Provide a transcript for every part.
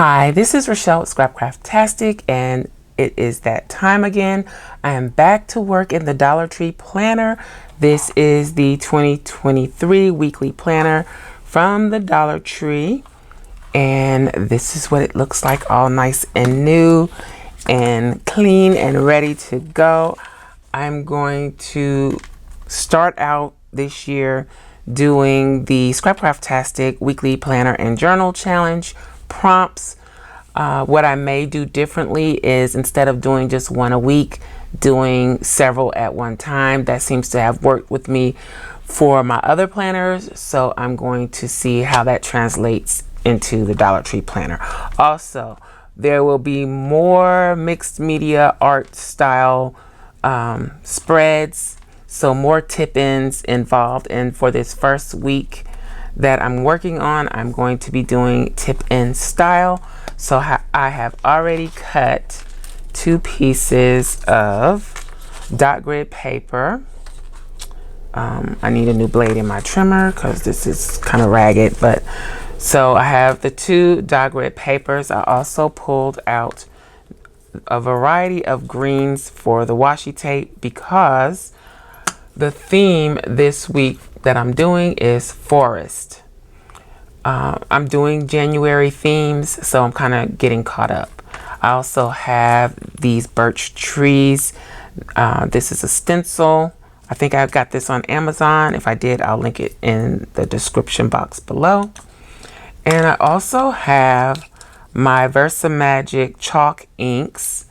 Hi, this is Rachelle with Scrapcraftastic, and it is that time again. I am back to work in the Dollar Tree planner. This is the 2023 weekly planner from the Dollar Tree, and this is what it looks like, all nice and new and clean and ready to go. I'm going to start out this year doing the Scrapcraftastic weekly planner and journal challenge prompts. What I may do differently is, instead of doing just one a week, doing several at one time. That seems to have worked with me for my other planners, so I'm going to see how that translates into the Dollar Tree planner. Also, there will be more mixed media art style spreads, so more tip-ins involved. And for this first week that I'm working on, I'm going to be doing tip-in style. So I have already cut 2 pieces of dot grid paper. I need a new blade in my trimmer because this is kind of ragged, but so I have the 2 dot grid papers. I also pulled out a variety of greens for the washi tape because the theme this week that I'm doing is forest. I'm doing January themes, so I'm kind of getting caught up. I also have these birch trees. This is a stencil. I think I got this on Amazon. If I did, I'll link it in the description box below. And I also have my Versamagic chalk inks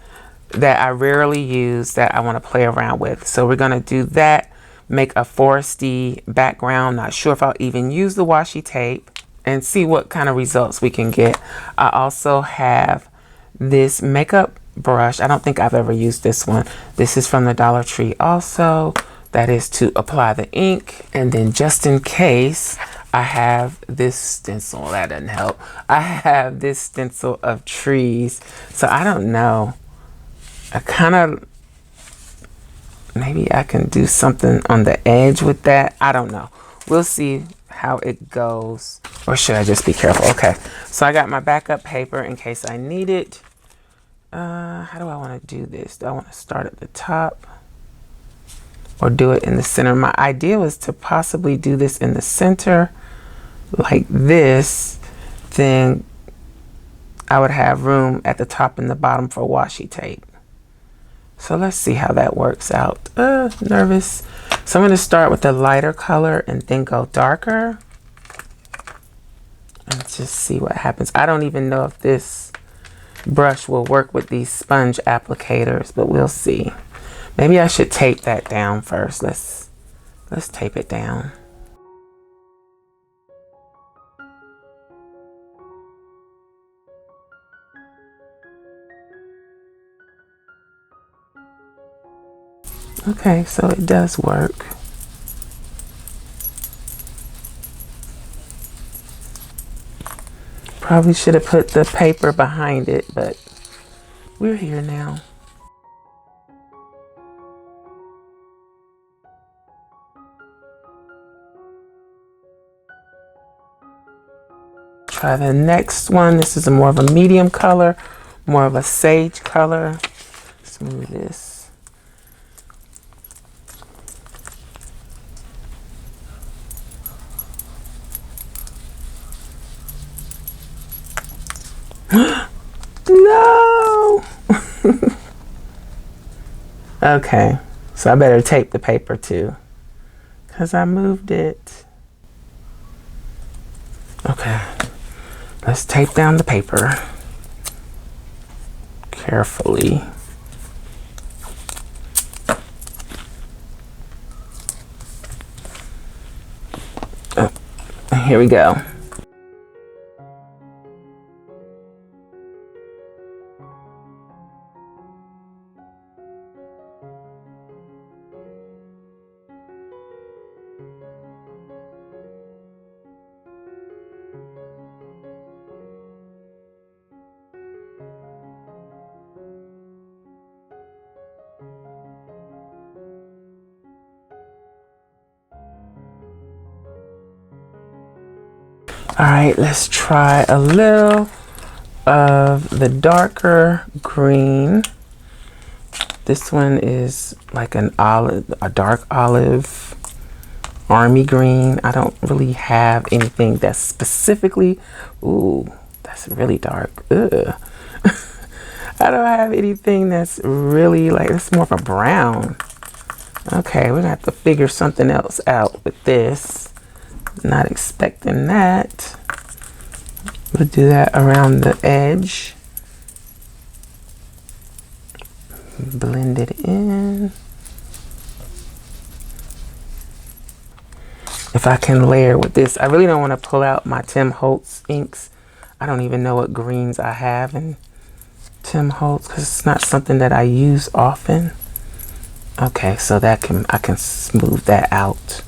that I rarely use that I want to play around with. So we're going to do that, make a foresty background. Not sure if I'll even use the washi tape, and see what kind of results we can get. I also have this makeup brush. I don't think I've ever used this one. This is from the Dollar Tree also. That is to apply the ink. And then, just in case, I have this stencil. That doesn't help. I have this stencil of trees. So I don't know. I kind of, maybe I can do something on the edge with that. I don't know. We'll see how it goes. Or should I just be careful? Okay, so I got my backup paper in case I need it. How do I want to do this? Do I want to start at the top or do it in the center? My idea was to possibly do this in the center like this. Then I would have room at the top and the bottom for washi tape. So let's see how that works out. Nervous. So I'm going to start with a lighter color and then go darker. And just see what happens. I don't even know if this brush will work with these sponge applicators, but we'll see. Maybe I should tape that down first. Let's tape it down. Okay, so it does work. Probably should have put the paper behind it, but we're here now. Try the next one. This is more of a medium color, more of a sage color. Let's move this. No. Okay, so I better tape the paper too because I moved it. Okay, let's tape down the paper carefully. Oh, here we go. All right, let's try a little of the darker green. This one is like an olive, a dark olive, army green. I don't really have anything that's specifically, ooh, that's really dark. Ugh. I don't have anything that's really like, it's more of a brown. Okay, we're gonna have to figure something else out with this. Not expecting that. We'll do that around the edge. Blend it in. If I can layer with this, I really don't want to pull out my Tim Holtz inks. I don't even know what greens I have in Tim Holtz because it's not something that I use often. Okay, so that I can smooth that out.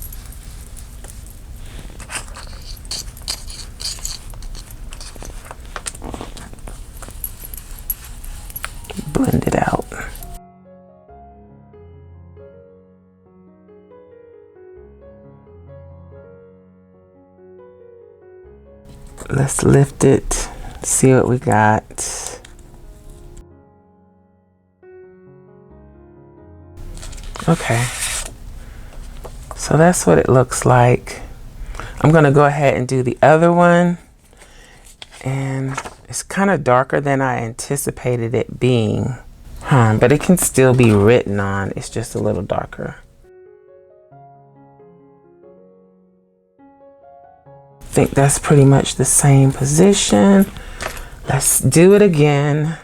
Blend it out. Let's lift it, see what we got. Okay, so that's what it looks like. I'm gonna go ahead and do the other one, and it's kind of darker than I anticipated it being, but it can still be written on. It's just a little darker. I think that's pretty much the same position. Let's do it again.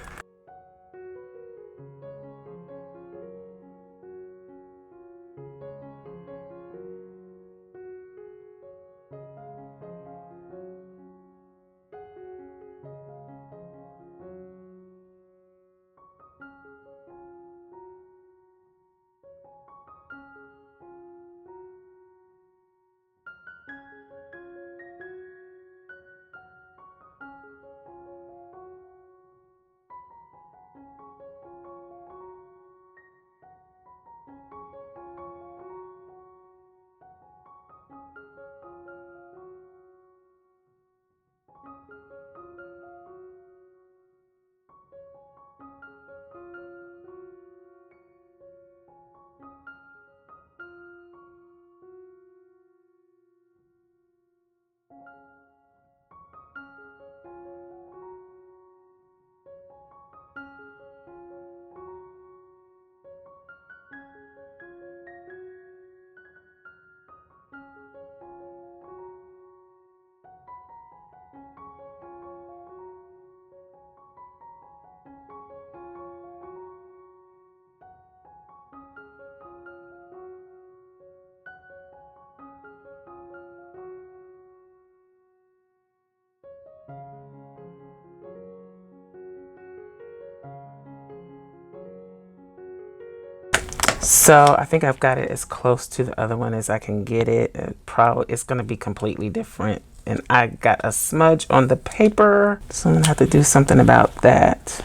So I think I've got it as close to the other one as I can get it. It's going to be completely different. And I got a smudge on the paper, so I'm going to have to do something about that.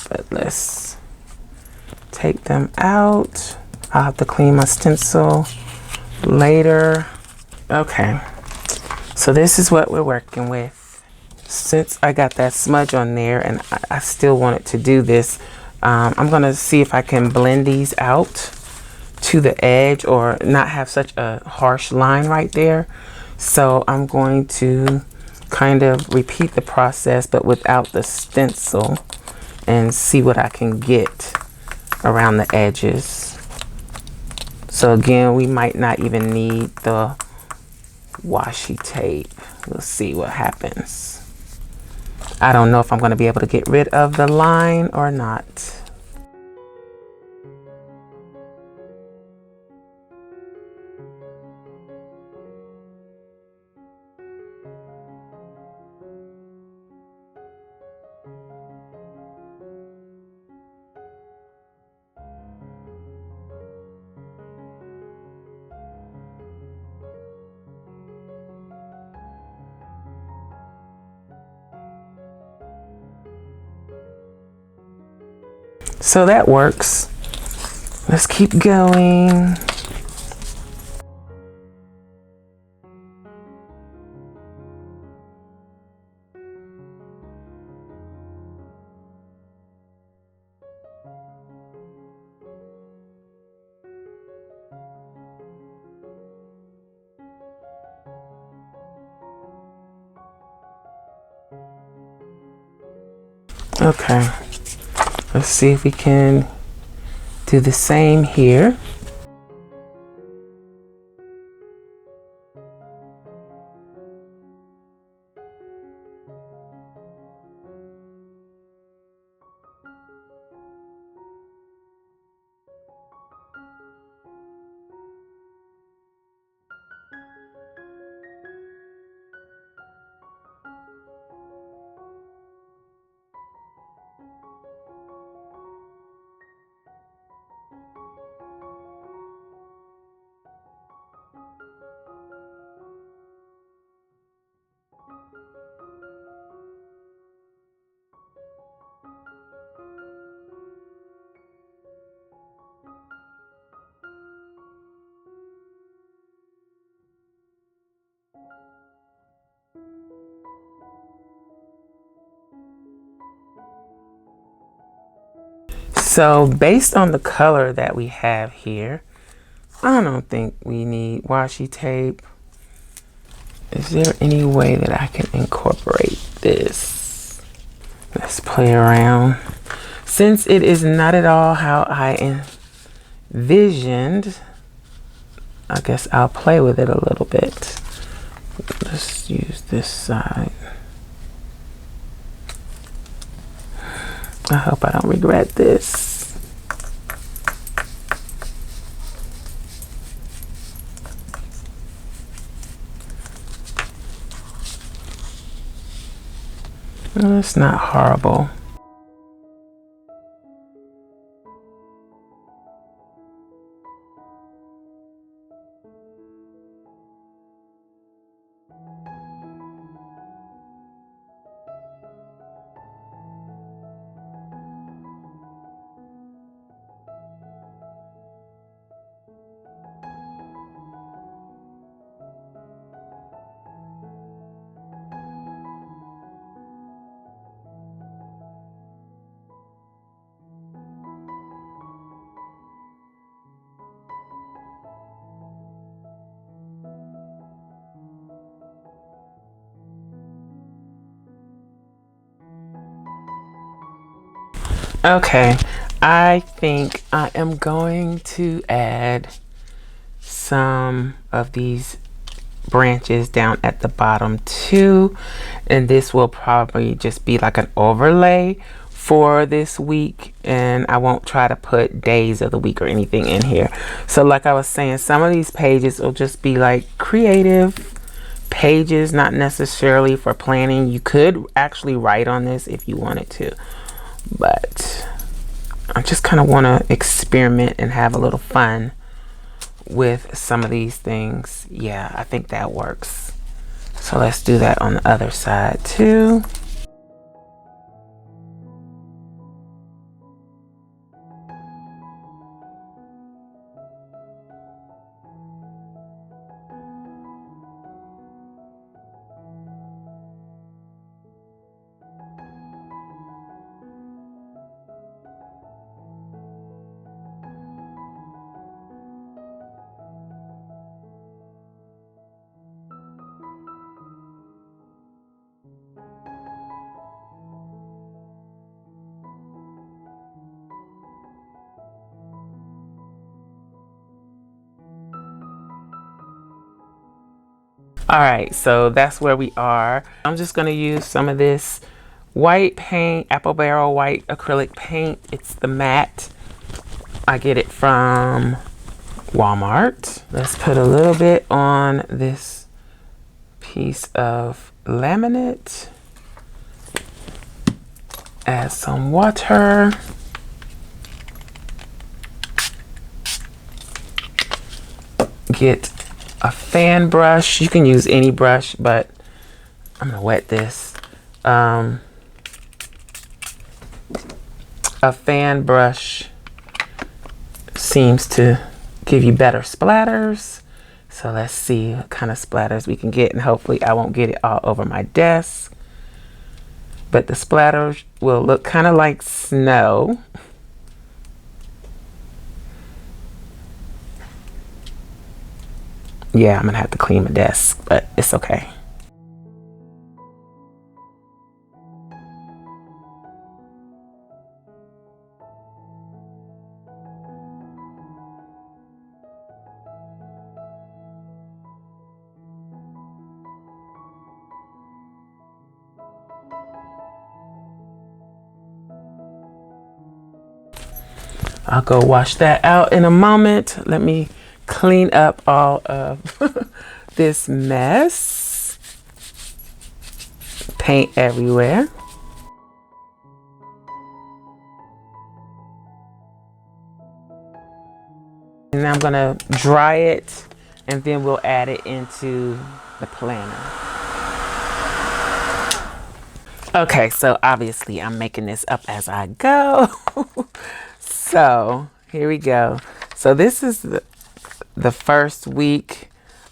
But let's take them out. I'll have to clean my stencil later. Okay, so this is what we're working with. Since I got that smudge on there and I still wanted to do this, I'm gonna see if I can blend these out to the edge or not have such a harsh line right there. So I'm going to kind of repeat the process but without the stencil and see what I can get around the edges. So again, we might not even need the washi tape. We'll see what happens. I don't know if I'm going to be able to get rid of the line or not. So that works. Let's keep going. Okay, let's see if we can do the same here. So based on the color that we have here, I don't think we need washi tape. Is there any way that I can incorporate this? Let's play around. Since it is not at all how I envisioned, I guess I'll play with it a little bit. Let's use this side. I hope I don't regret this. Well, it's not horrible. Okay, I think I am going to add some of these branches down at the bottom too, and this will probably just be like an overlay for this week, and I won't try to put days of the week or anything in here. So like I was saying, some of these pages will just be like creative pages, not necessarily for planning. You could actually write on this if you wanted to, but I just kind of want to experiment and have a little fun with some of these things. Yeah, I think that works. So let's do that on the other side too. All right, so that's where we are. I'm just gonna use some of this white paint, Apple Barrel white acrylic paint. It's the matte. I get it from Walmart. Let's put a little bit on this piece of laminate. Add some water. Get a fan brush. You can use any brush, but I'm gonna wet this. A fan brush seems to give you better splatters. So let's see what kind of splatters we can get, and hopefully I won't get it all over my desk. But the splatters will look kind of like snow. Yeah, I'm gonna have to clean my desk, but it's okay. I'll go wash that out in a moment. Let me clean up all of this mess. Paint everywhere. And I'm gonna dry it and then we'll add it into the planner. Okay, so obviously I'm making this up as I go. So here we go. So this is the first week,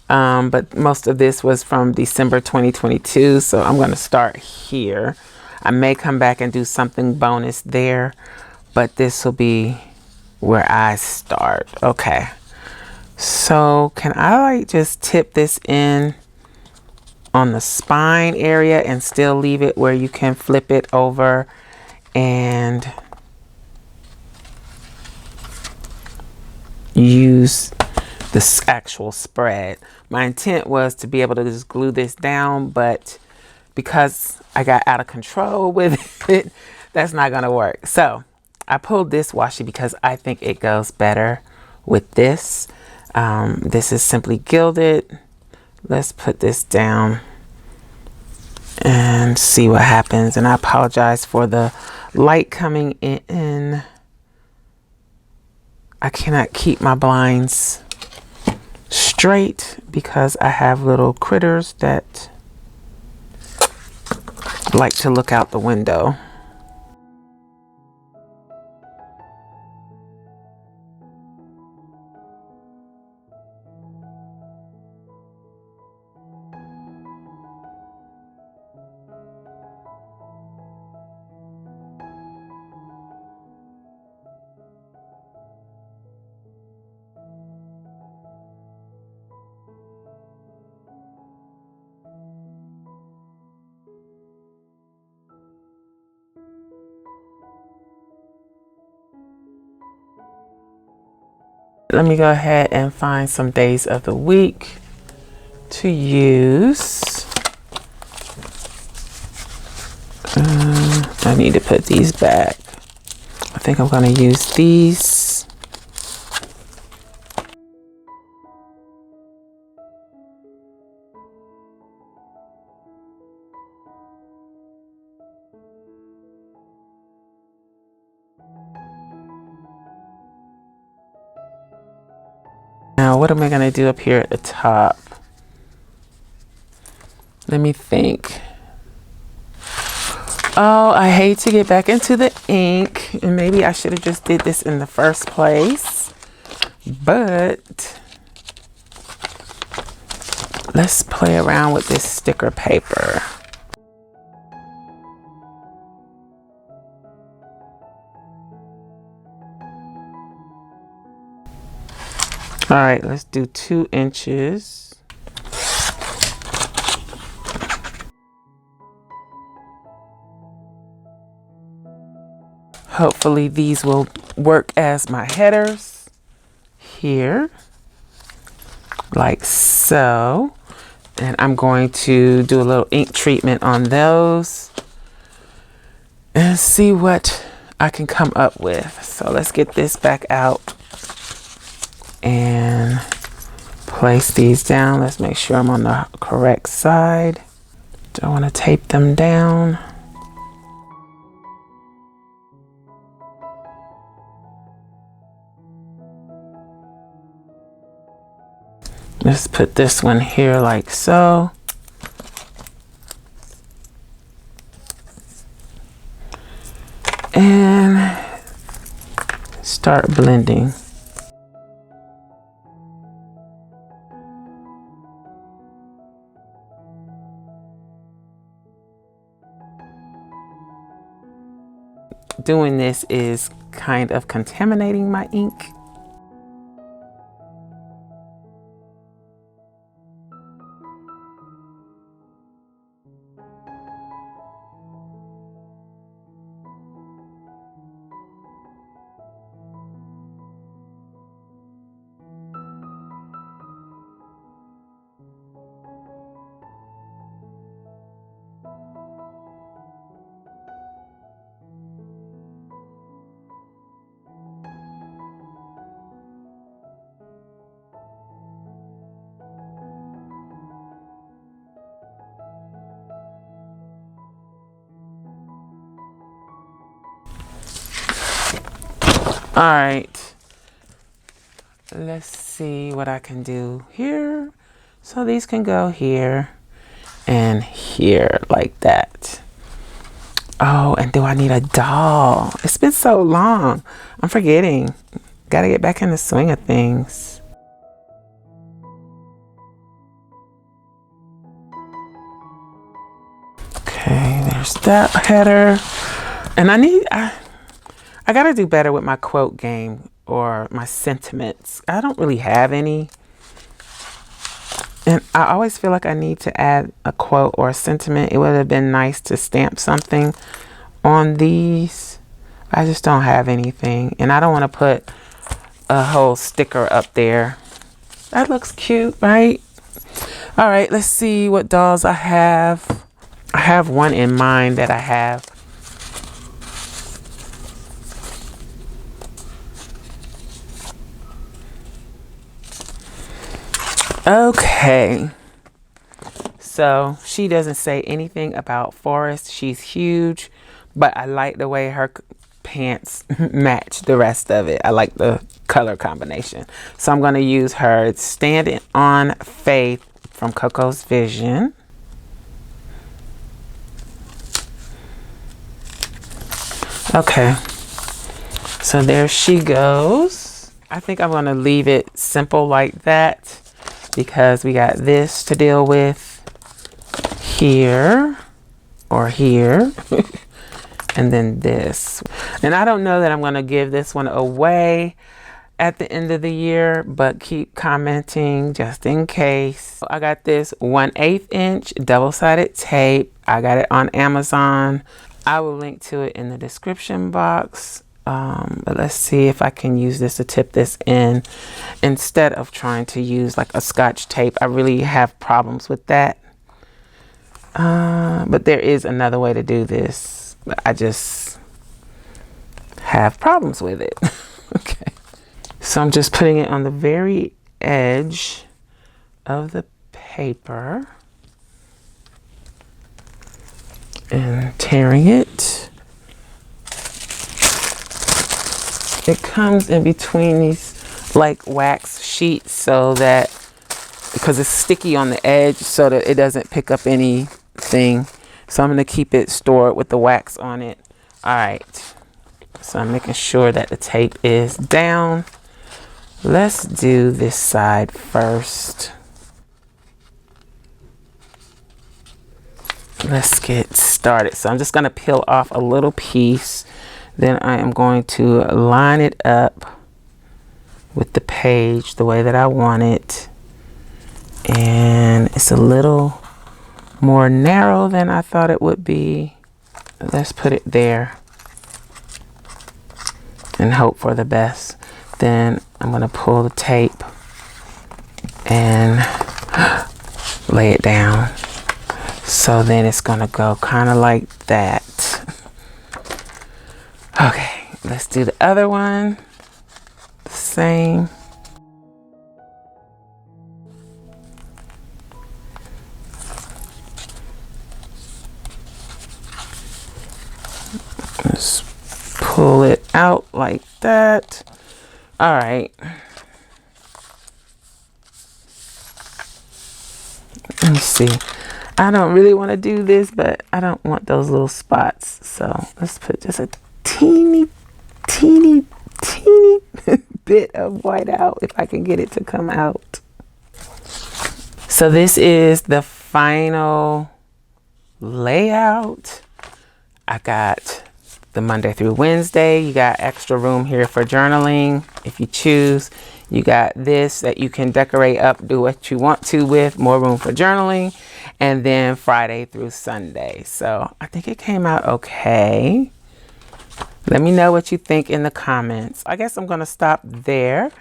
but most of this was from December 2022. So I'm gonna start here. I may come back and do something bonus there, but this will be where I start. Okay. So can I like just tip this in on the spine area and still leave it where you can flip it over and use this actual spread. My intent was to be able to just glue this down, but because I got out of control with it, that's not gonna work. So I pulled this washi because I think it goes better with this. This is simply gilded. Let's put this down and see what happens. And I apologize for the light coming in. I cannot keep my blinds straight because I have little critters that like to look out the window. Let me go ahead and find some days of the week to use. I need to put these back. I think I'm going to use these. Now, what am I going to do up here at the top? Let me think. Oh, I hate to get back into the ink, and maybe I should have just did this in the first place, but let's play around with this sticker paper. All right, let's do 2 inches. Hopefully these will work as my headers here, like so. And I'm going to do a little ink treatment on those and see what I can come up with. So let's get this back out and place these down. Let's make sure I'm on the correct side. Don't want to tape them down. Let's put this one here like so. And start blending. Doing this is kind of contaminating my ink. All right. Let's see what I can do here. So these can go here and here like that. Oh, and do I need a doll? It's been so long. I'm forgetting. Gotta get back in the swing of things. Okay, there's that header. And I gotta do better with my quote game or my sentiments. I don't really have any. And I always feel like I need to add a quote or a sentiment. It would have been nice to stamp something on these. I just don't have anything. And I don't want to put a whole sticker up there. That looks cute, right? All right, let's see what dolls I have. I have one in mind that I have. Okay, so she doesn't say anything about Forest. She's huge, but I like the way her pants match the rest of it. I like the color combination. So I'm going to use her Standing on Faith from COCO'S Vision. Okay, so there she goes. I think I'm going to leave it simple like that, because we got this to deal with here or here and then this. And I don't know that I'm going to give this one away at the end of the year, but keep commenting just in case. I got this 1/8 inch double-sided tape. I got it on Amazon. I will link to it in the description box. But let's see if I can use this to tip this in instead of trying to use like a Scotch tape. I really have problems with that. But there is another way to do this. I just have problems with it. Okay. So I'm just putting it on the very edge of the paper and tearing it. It comes in between these like wax sheets so that, because it's sticky on the edge, so that it doesn't pick up anything. So I'm going to keep it stored with the wax on it. All right. So I'm making sure that the tape is down. Let's do this side first. Let's get started. So I'm just going to peel off a little piece. Then I am going to line it up with the page the way that I want it. And it's a little more narrow than I thought it would be. Let's put it there and hope for the best. Then I'm going to pull the tape and lay it down. So then it's going to go kind of like that. Okay, let's do the other one. The same. Let's pull it out like that. All right. Let me see. I don't really want to do this, but I don't want those little spots. So let's put just a teeny bit of white out if I can get it to come out. So this is the final layout. I got the Monday through Wednesday. You got extra room here for journaling if you choose. You got this that you can decorate up, do what you want to with, more room for journaling. And then Friday through Sunday. So I think it came out okay. Let me know what you think in the comments. I guess I'm going to stop there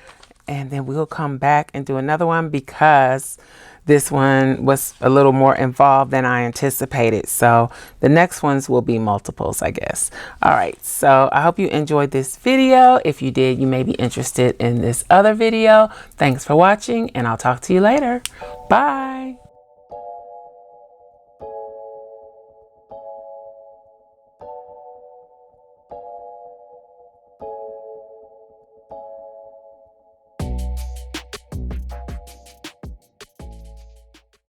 and then we'll come back and do another one, because this one was a little more involved than I anticipated. So the next ones will be multiples, I guess. All right. So I hope you enjoyed this video. If you did, you may be interested in this other video. Thanks for watching, and I'll talk to you later. Bye.